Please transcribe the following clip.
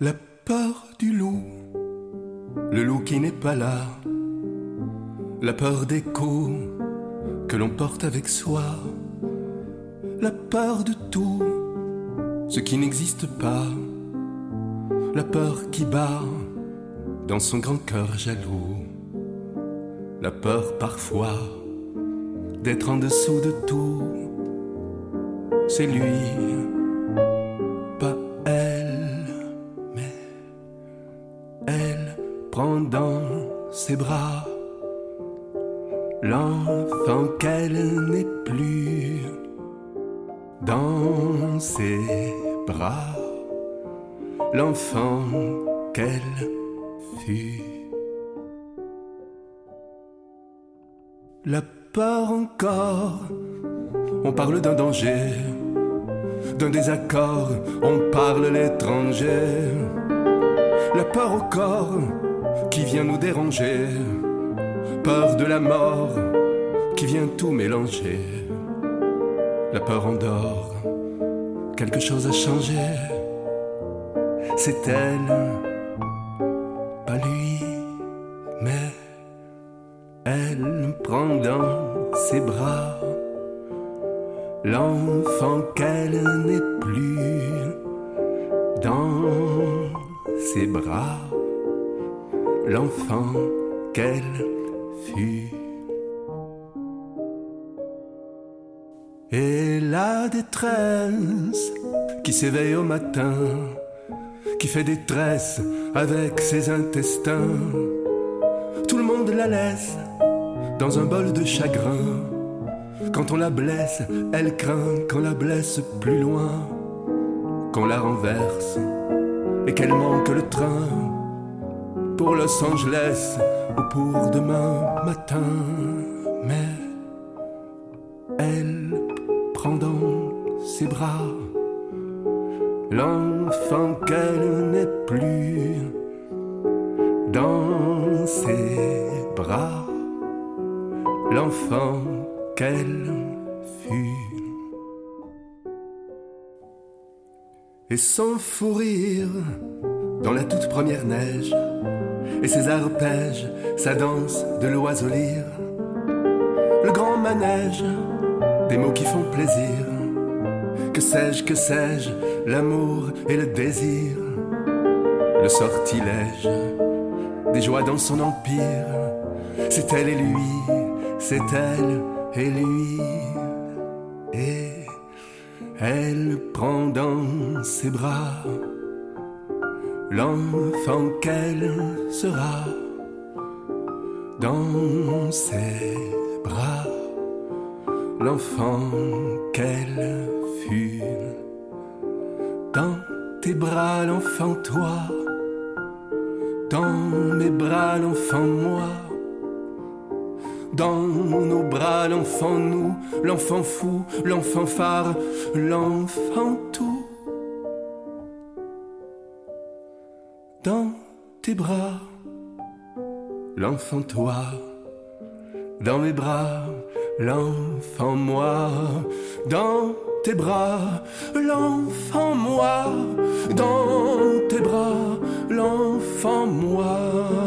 La peur du loup, le loup qui n'est pas là, la peur des coups que l'on porte avec soi, la peur de tout ce qui n'existe pas, la peur qui bat dans son grand cœur jaloux, la peur parfois d'être en dessous de tout. C'est lui, pas elle, mais elle prend dans ses bras l'enfant qu'elle n'est plus, dans ses bras l'enfant qu'elle fut. La peur encore, on parle d'un danger, d'un désaccord, on parle l'étranger. La peur au corps qui vient nous déranger, peur de la mort qui vient tout mélanger. La peur endort, quelque chose a changé. C'est elle, pas lui, mais elle prend dans ses bras l'enfant qu'elle n'est plus, dans ses bras l'enfant qu'elle fut. Et la détresse qui s'éveille au matin, qui fait des tresses avec ses intestins, tout le monde la laisse dans un bol de chagrin. Quand on la blesse, elle craint qu'on la blesse plus loin, qu'on la renverse et qu'elle manque le train pour Los Angeles ou pour demain matin. Mais elle prend dans ses bras l'enfant qu'elle n'est plus, dans ses bras l'enfant qu'elle fut. Et son fou rire dans la toute première neige, et ses arpèges, sa danse de l'oiseau lyre, le grand manège des mots qui font plaisir, que sais-je, l'amour et le désir, le sortilège des joies dans son empire. C'est elle et lui, c'est elle et lui, et elle prend dans ses bras l'enfant qu'elle sera, dans ses bras l'enfant qu'elle fut. Dans tes bras l'enfant toi, dans mes bras l'enfant moi, dans nos bras l'enfant nous, l'enfant fou, l'enfant phare, l'enfant tout. Dans tes bras l'enfant toi, dans mes bras l'enfant moi, dans tes bras l'enfant moi, dans tes bras l'enfant moi.